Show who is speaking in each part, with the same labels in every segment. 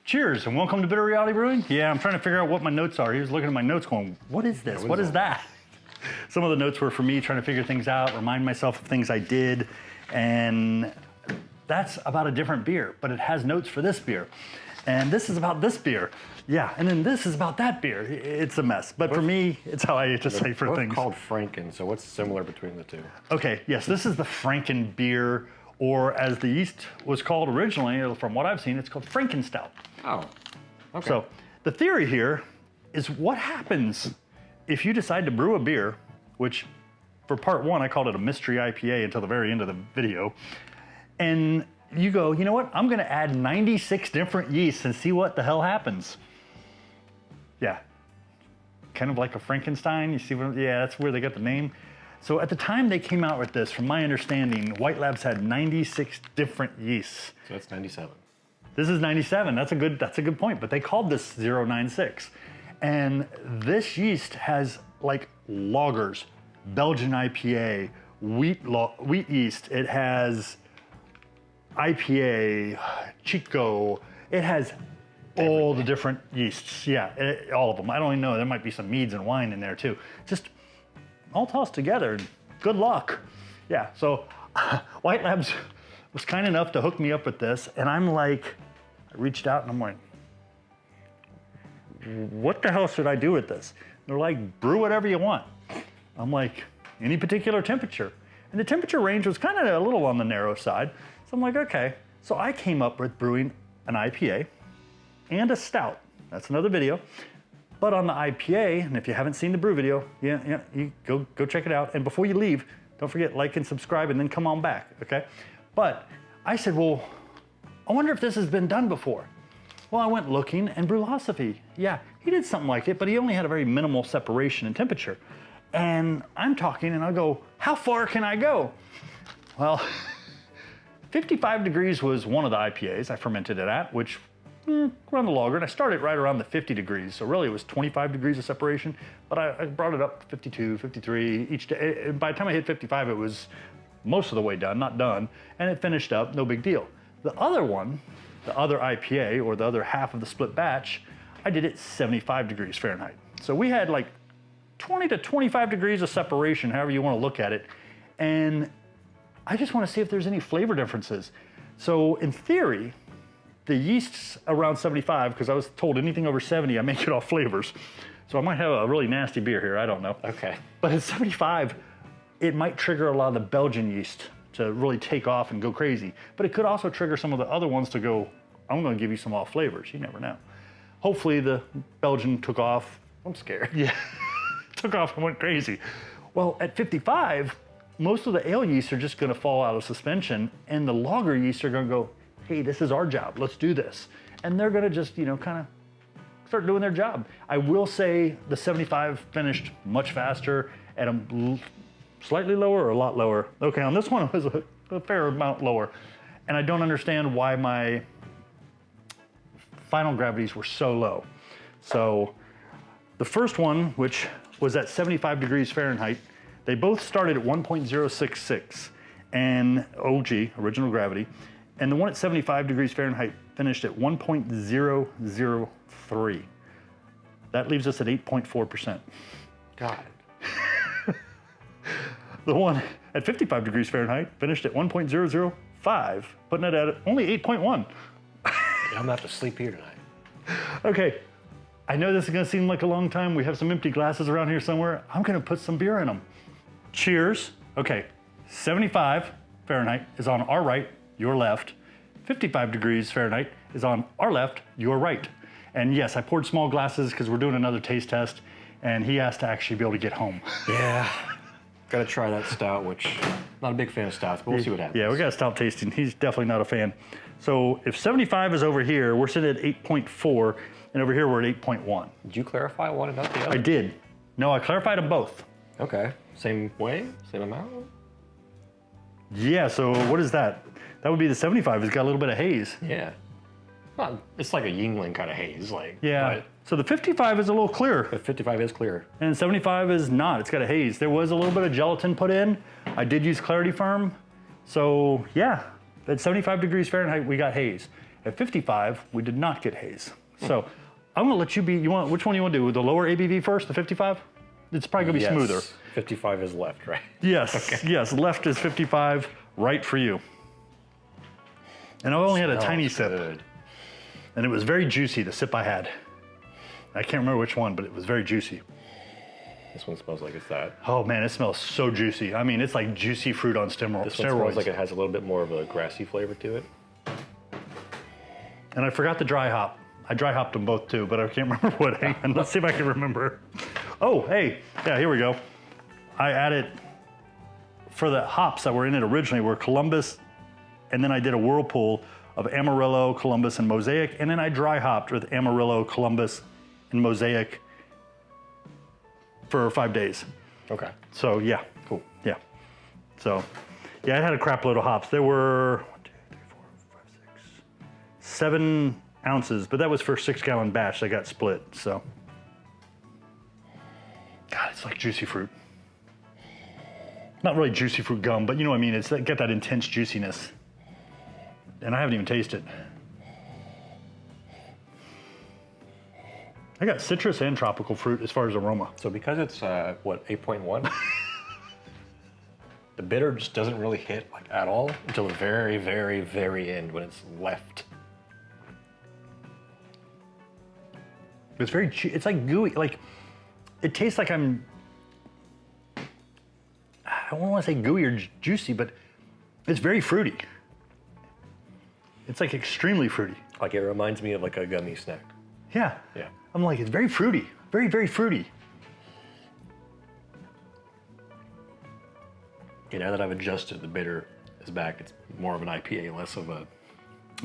Speaker 1: Cheers and welcome to Bitter Reality Brewing. Yeah, I'm trying to figure out what my notes are. He was looking at my notes going, what is this? What is that? Some of the notes were for me trying to figure things out, remind myself of things I did, and that's about a different beer, but it has notes for this beer. And this is about this beer. Yeah, and then this is about that beer. It's a mess, but for me, it's how I just say for things.
Speaker 2: It's called Franken, so what's similar between the two?
Speaker 1: Okay, yes, this is the Franken beer, or as the yeast was called originally, from what I've seen, it's called Franken Stout.
Speaker 2: Oh, okay.
Speaker 1: So the theory here is what happens if you decide to brew a beer, which for part one, I called it a mystery IPA until the very end of the video, and you go, you know what? I'm gonna add 96 different yeasts and see what the hell happens. Yeah, kind of like a Frankenstein. You see what, yeah, that's where they got the name. So at the time they came out with this, from my understanding, White Labs had 96 different yeasts.
Speaker 2: So that's 97.
Speaker 1: This is 97, that's a good point, but they called this 096. And this yeast has like lagers, Belgian IPA, wheat yeast, it has IPA, Chico, it has all the different yeasts, yeah, all of them. I don't even know, there might be some meads and wine in there too. Just all tossed together, good luck. Yeah, so White Labs was kind enough to hook me up with this, and I'm like, I reached out and I'm like, what the hell should I do with this? They're like, brew whatever you want. I'm like, any particular temperature? And the temperature range was kind of a little on the narrow side. So I'm like, okay. So I came up with brewing an IPA and a stout. That's another video. But on the IPA, and if you haven't seen the brew video, you go check it out. And before you leave, don't forget, like and subscribe, and then come on back, okay? But I said, well, I wonder if this has been done before. Well, I went looking, and Brewlosophy, yeah, he did something like it, but he only had a very minimal separation in temperature. And I'm talking, and I go, how far can I go? Well, 55 degrees was one of the IPAs I fermented it at, which around the lager, and I started right around the 50 degrees. So really it was 25 degrees of separation, but I brought it up to 52, 53 each day. By the time I hit 55, it was most of the way done, not done, and it finished up, no big deal. The other one, the other IPA, or the other half of the split batch, I did it 75 degrees Fahrenheit. So we had like 20 to 25 degrees of separation, however you want to look at it. And I just want to see if there's any flavor differences. So in theory, the yeast's around 75, because I was told anything over 70, I make it off flavors. So I might have a really nasty beer here, I don't know.
Speaker 2: Okay.
Speaker 1: But at 75, it might trigger a lot of the Belgian yeast to really take off and go crazy. But it could also trigger some of the other ones to go, I'm gonna give you some off flavors, you never know. Hopefully the Belgian took off.
Speaker 2: I'm scared.
Speaker 1: Yeah, took off and went crazy. Well, at 55, most of the ale yeasts are just gonna fall out of suspension, and the lager yeasts are gonna go, hey, this is our job, let's do this. And they're gonna just, kind of start doing their job. I will say the 75 finished much faster at a slightly lower or a lot lower. Okay, on this one it was a fair amount lower. And I don't understand why my final gravities were so low. So the first one, which was at 75 degrees Fahrenheit, they both started at 1.066 and OG, original gravity, and the one at 75 degrees Fahrenheit finished at 1.003. That leaves us at 8.4%.
Speaker 2: God.
Speaker 1: The one at 55 degrees Fahrenheit finished at 1.005, putting it at only 8.1.
Speaker 2: I'm gonna have to sleep here tonight.
Speaker 1: Okay, I know this is gonna seem like a long time. We have some empty glasses around here somewhere. I'm gonna put some beer in them. Cheers. Okay, 75 Fahrenheit is on our right, your left. 55 degrees Fahrenheit is on our left, your right. And yes, I poured small glasses because we're doing another taste test, and he has to actually be able to get home.
Speaker 2: Yeah, gotta try that stout, which, not a big fan of stouts, but we'll see what happens.
Speaker 1: Yeah, we gotta stop tasting. He's definitely not a fan. So if 75 is over here, we're sitting at 8.4, and over here we're at 8.1.
Speaker 2: Did you clarify one and not the other?
Speaker 1: I did. No, I clarified them both.
Speaker 2: Okay, same way, same amount?
Speaker 1: Yeah, so what is that? That would be the 75. It's got a little bit of haze.
Speaker 2: Yeah. It's like a Yingling kind of haze, like.
Speaker 1: Yeah. So the 55 is a little clearer.
Speaker 2: But 55 is clear.
Speaker 1: And 75 is not. It's got a haze. There was a little bit of gelatin put in. I did use Clarity Ferm. So yeah, at 75 degrees Fahrenheit, we got haze. At 55, we did not get haze. So I'm gonna let you be, which one you wanna do? The lower ABV first, the 55? It's probably gonna be smoother.
Speaker 2: 55 is left, right?
Speaker 1: Yes, yes, left is 55, right for you. And I only had a tiny sip.
Speaker 2: Good.
Speaker 1: And it was very juicy, the sip I had. I can't remember which one, but it was very juicy.
Speaker 2: This one smells like it's that.
Speaker 1: Oh man, it smells so juicy. I mean, it's like juicy fruit on steroids.
Speaker 2: This one smells like it has a little bit more of a grassy flavor to it.
Speaker 1: And I forgot the dry hop. I dry hopped them both too, but I can't remember what. Hang on, let's see if I can remember. Oh, hey, yeah, here we go. I added, for the hops that were in it originally were Columbus, and then I did a whirlpool of Amarillo, Columbus, and Mosaic, and then I dry hopped with Amarillo, Columbus, and Mosaic for 5 days.
Speaker 2: Okay.
Speaker 1: So yeah,
Speaker 2: Cool.
Speaker 1: yeah. So yeah, I had a crap load of hops. There were 7 ounces, but that was for a 6-gallon batch that got split, so. God, it's like juicy fruit. Not really juicy fruit gum, but you know what I mean? It's got that intense juiciness. And I haven't even tasted it. I got citrus and tropical fruit as far as aroma.
Speaker 2: So because it's, what, 8.1? The bitter just doesn't really hit like at all until the very, very, very end when it's left.
Speaker 1: It's very, it's like gooey, like, it tastes like I don't want to say gooey or juicy, but it's very fruity. It's like extremely fruity.
Speaker 2: Like it reminds me of like a gummy snack.
Speaker 1: Yeah.
Speaker 2: Yeah.
Speaker 1: I'm like, it's very fruity, very, very fruity.
Speaker 2: Yeah, now that I've adjusted, the bitter is back. It's more of an IPA, less of a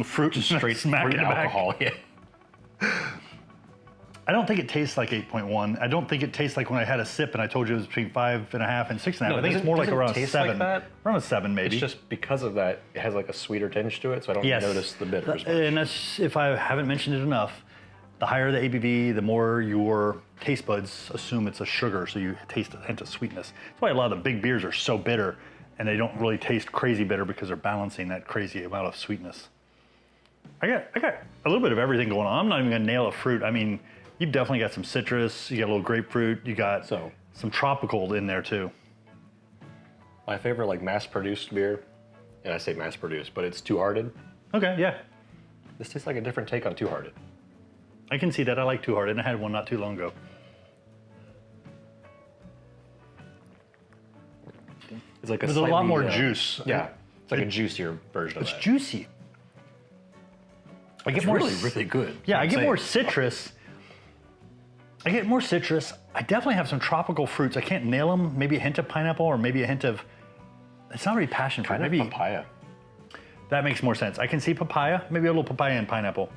Speaker 1: Fruit,
Speaker 2: just straight
Speaker 1: smack
Speaker 2: fruit
Speaker 1: in the back.
Speaker 2: alcohol. Yeah.
Speaker 1: I don't think it tastes like 8.1. I don't think it tastes like when I had a sip and I told you it was between 5.5 and 6.5.
Speaker 2: No,
Speaker 1: I think it's more like
Speaker 2: doesn't
Speaker 1: around
Speaker 2: taste
Speaker 1: 7.
Speaker 2: like that.
Speaker 1: Around a 7 maybe.
Speaker 2: It's just because of that, it has like a sweeter tinge to it, so I don't notice the bitter as much.
Speaker 1: And that's, if I haven't mentioned it enough, the higher the ABV, the more your taste buds assume it's a sugar, so you taste a hint of sweetness. That's why a lot of the big beers are so bitter, and they don't really taste crazy bitter because they're balancing that crazy amount of sweetness. I got a little bit of everything going on. I'm not even gonna nail a fruit. I mean, you've definitely got some citrus, you got a little grapefruit, you got some tropical in there too.
Speaker 2: My favorite like mass-produced beer, and I say mass-produced, but it's Two Hearted.
Speaker 1: Okay, yeah.
Speaker 2: This tastes like a different take on Two Hearted.
Speaker 1: I can see that. I like Two Hearted, and I had one not too long ago.
Speaker 2: It's like
Speaker 1: There's a lot more juice.
Speaker 2: Yeah, it's like a juicier version of
Speaker 1: It's
Speaker 2: that.
Speaker 1: juicy. I get
Speaker 2: It's
Speaker 1: more,
Speaker 2: really, really good.
Speaker 1: yeah, I get more
Speaker 2: Insane.
Speaker 1: citrus. I get more citrus. I definitely have some tropical fruits. I can't nail them. Maybe a hint of pineapple or maybe a hint of, it's not really passion fruit.
Speaker 2: Kind of
Speaker 1: Maybe
Speaker 2: papaya.
Speaker 1: that makes more sense. I can see papaya, maybe a little papaya and pineapple.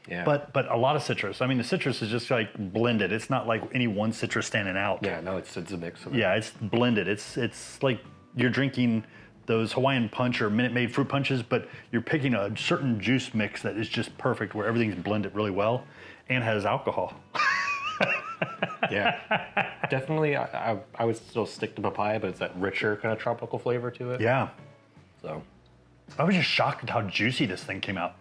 Speaker 2: Yeah.
Speaker 1: But a lot of citrus. I mean, the citrus is just like blended. It's not like any one citrus standing out.
Speaker 2: Yeah, no, it's a mix of it.
Speaker 1: Yeah, it's blended. It's like you're drinking those Hawaiian Punch or Minute Maid fruit punches, but you're picking a certain juice mix that is just perfect, where everything's blended really well and has alcohol.
Speaker 2: Yeah, definitely. I would still stick to papaya, but it's that richer kind of tropical flavor to it.
Speaker 1: Yeah.
Speaker 2: So
Speaker 1: I was just shocked at how juicy this thing came out.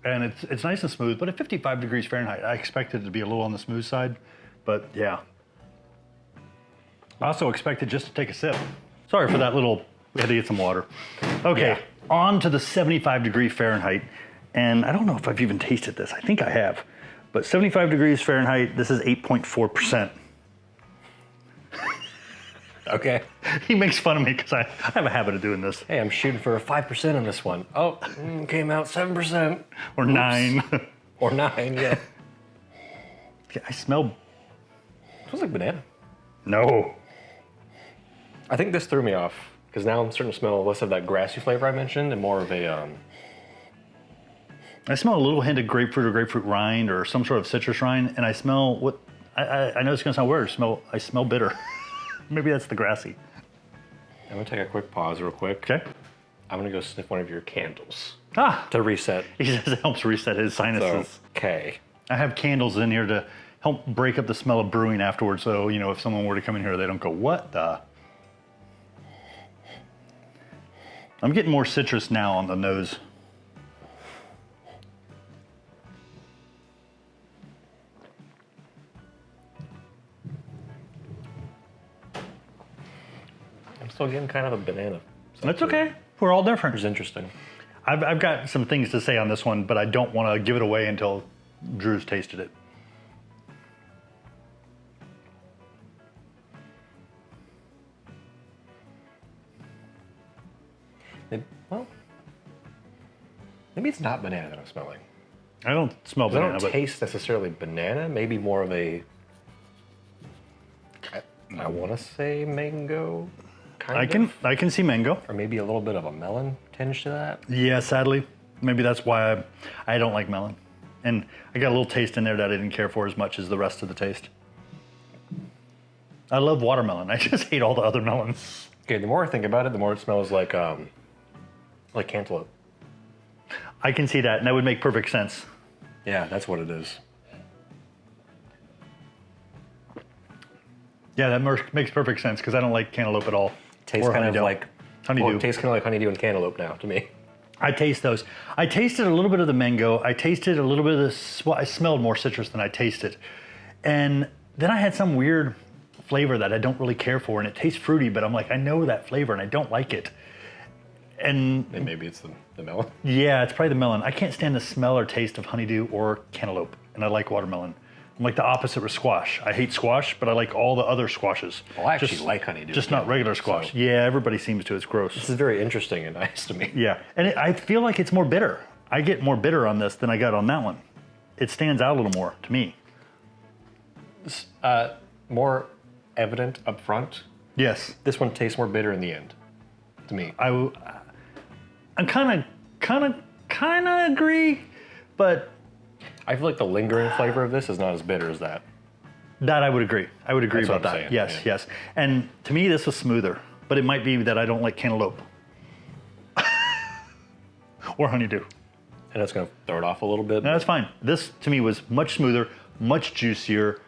Speaker 1: And it's nice and smooth, but at 55 degrees Fahrenheit, I expected it to be a little on the smooth side, but yeah. I also expected just to take a sip. Sorry for that little, we had to get some water. Okay, on to the 75 degree Fahrenheit. And I don't know if I've even tasted this. I think I have. But 75 degrees Fahrenheit, this is 8.4%.
Speaker 2: okay.
Speaker 1: He makes fun of me because I have a habit of doing this.
Speaker 2: Hey, I'm shooting for a 5% on this one. Oh, came out 7%.
Speaker 1: Or 9.
Speaker 2: Or 9, yeah.
Speaker 1: I smell,
Speaker 2: Smells like banana.
Speaker 1: no.
Speaker 2: I think this threw me off because now I'm starting to smell less of that grassy flavor I mentioned and more of a
Speaker 1: I smell a little hint of grapefruit or grapefruit rind or some sort of citrus rind, and I smell what, I know it's gonna sound weird, I smell bitter. Maybe that's the grassy.
Speaker 2: I'm gonna take a quick pause real quick.
Speaker 1: Okay.
Speaker 2: I'm gonna go sniff one of your candles
Speaker 1: Ah,
Speaker 2: to reset.
Speaker 1: he says it helps reset his
Speaker 2: So,
Speaker 1: sinuses.
Speaker 2: okay.
Speaker 1: I have candles in here to help break up the smell of brewing afterwards, so, you know, if someone were to come in here, they don't go, what the? I'm getting more citrus now on the nose.
Speaker 2: still getting kind of a banana.
Speaker 1: That's okay. We're all different.
Speaker 2: It's interesting.
Speaker 1: I've got some things to say on this one, but I don't want to give it away until Drew's tasted it.
Speaker 2: Well, maybe it's not banana that I'm smelling.
Speaker 1: I don't smell
Speaker 2: I
Speaker 1: banana,
Speaker 2: don't taste necessarily banana. Maybe more of a, I want to say mango, kind of.
Speaker 1: I can see mango.
Speaker 2: Or maybe a little bit of a melon tinge to that.
Speaker 1: Yeah, sadly, maybe that's why I don't like melon. And I got a little taste in there that I didn't care for as much as the rest of the taste. I love watermelon. I just hate all the other melons.
Speaker 2: Okay, the more I think about it, the more it smells like cantaloupe.
Speaker 1: I can see that, and that would make perfect sense.
Speaker 2: Yeah, that's what it is.
Speaker 1: Yeah, that makes perfect sense because I don't like cantaloupe at all.
Speaker 2: Tastes kind of like
Speaker 1: honeydew.
Speaker 2: Well, it tastes kind of like honeydew and cantaloupe now to me.
Speaker 1: I taste those. I tasted a little bit of the mango. I tasted a little bit of the, well, I smelled more citrus than I tasted. And then I had some weird flavor that I don't really care for, and it tastes fruity, but I'm like, I know that flavor and I don't like it. And
Speaker 2: maybe it's the melon.
Speaker 1: Yeah, it's probably the melon. I can't stand the smell or taste of honeydew or cantaloupe, and I like watermelon. I'm like the opposite with squash. I hate squash, but I like all the other squashes.
Speaker 2: Well, I actually like honeydew.
Speaker 1: Just not regular squash.
Speaker 2: So.
Speaker 1: Yeah, everybody seems to. It's gross.
Speaker 2: This is very interesting and nice to me.
Speaker 1: Yeah, and I feel like it's more bitter. I get more bitter on this than I got on that one. It stands out a little more to me.
Speaker 2: More evident up front.
Speaker 1: Yes.
Speaker 2: This one tastes more bitter in the end, to me.
Speaker 1: I'm kind of agree, but
Speaker 2: I feel like the lingering flavor of this is not as bitter as that.
Speaker 1: That I would agree. I would agree
Speaker 2: That's
Speaker 1: about
Speaker 2: what I'm
Speaker 1: that.
Speaker 2: saying,
Speaker 1: Yes,
Speaker 2: yeah.
Speaker 1: yes. And to me, this was smoother, but it might be that I don't like cantaloupe or honeydew.
Speaker 2: And it's going to throw it off a little bit.
Speaker 1: No, that's fine. This to me was much smoother, much juicier.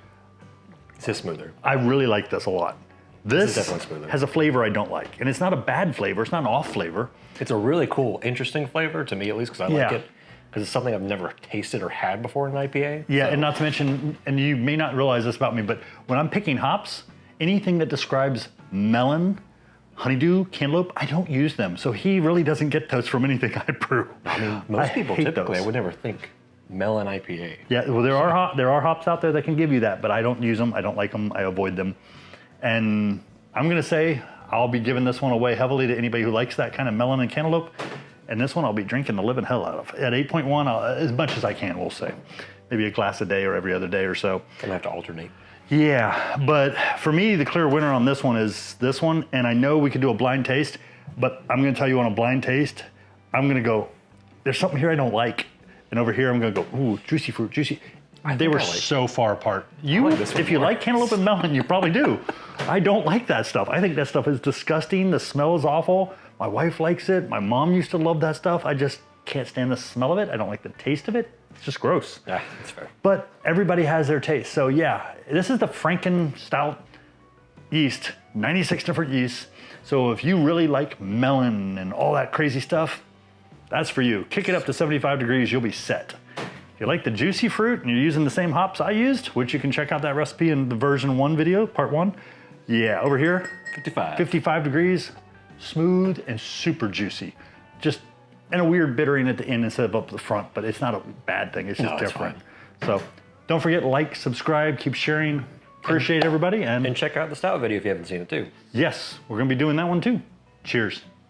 Speaker 2: It's just smoother.
Speaker 1: I really like this a lot. This
Speaker 2: is definitely smoother.
Speaker 1: has a flavor I don't like, and it's not a bad flavor. It's not an off flavor.
Speaker 2: It's a really cool, interesting flavor to me, at least, because I like
Speaker 1: Yeah.
Speaker 2: it. Because it's something I've never tasted or had before in an IPA.
Speaker 1: Yeah,
Speaker 2: so.
Speaker 1: and not to mention, and you may not realize this about me, but when I'm picking hops, anything that describes melon, honeydew, cantaloupe, I don't use them. So he really doesn't get those from anything I brew.
Speaker 2: I mean, most people
Speaker 1: hate
Speaker 2: typically,
Speaker 1: those.
Speaker 2: I would never think melon IPA.
Speaker 1: Yeah, well, there are hops out there that can give you that, but I don't use them. I don't like them. I avoid them. And I'm gonna say I'll be giving this one away heavily to anybody who likes that kind of melon and cantaloupe. And this one I'll be drinking the living hell out of. At 8.1, as much as I can, we'll say. Maybe a glass a day or every other day or so.
Speaker 2: I'm gonna have to alternate.
Speaker 1: Yeah, but for me, the clear winner on this one is this one. And I know we could do a blind taste, but I'm gonna tell you on a blind taste, I'm gonna go, there's something here I don't like. And over here, I'm gonna go, ooh, juicy fruit, juicy. They were so far apart. If you like cantaloupe and melon, you probably do. I don't like that stuff. I think that stuff is disgusting. The smell is awful. My wife likes it. My mom used to love that stuff. I just can't stand the smell of it. I don't like the taste of it. It's just gross.
Speaker 2: Yeah, that's fair.
Speaker 1: But everybody has their taste. So yeah, this is the Franken Stout yeast, 96 different yeasts. So if you really like melon and all that crazy stuff, that's for you. Kick it up to 75 degrees, you'll be set. If you like the juicy fruit and you're using the same hops I used, which you can check out that recipe in the version 1 video, part 1. Yeah, over here, 55 degrees, smooth and super juicy. Just, and a weird bittering at the end instead of up the front, but it's not a bad thing, it's just different. So don't forget, like, subscribe, keep sharing. Appreciate everybody. And
Speaker 2: check out the stout video if you haven't seen it too.
Speaker 1: yes, we're gonna be doing that one too. Cheers.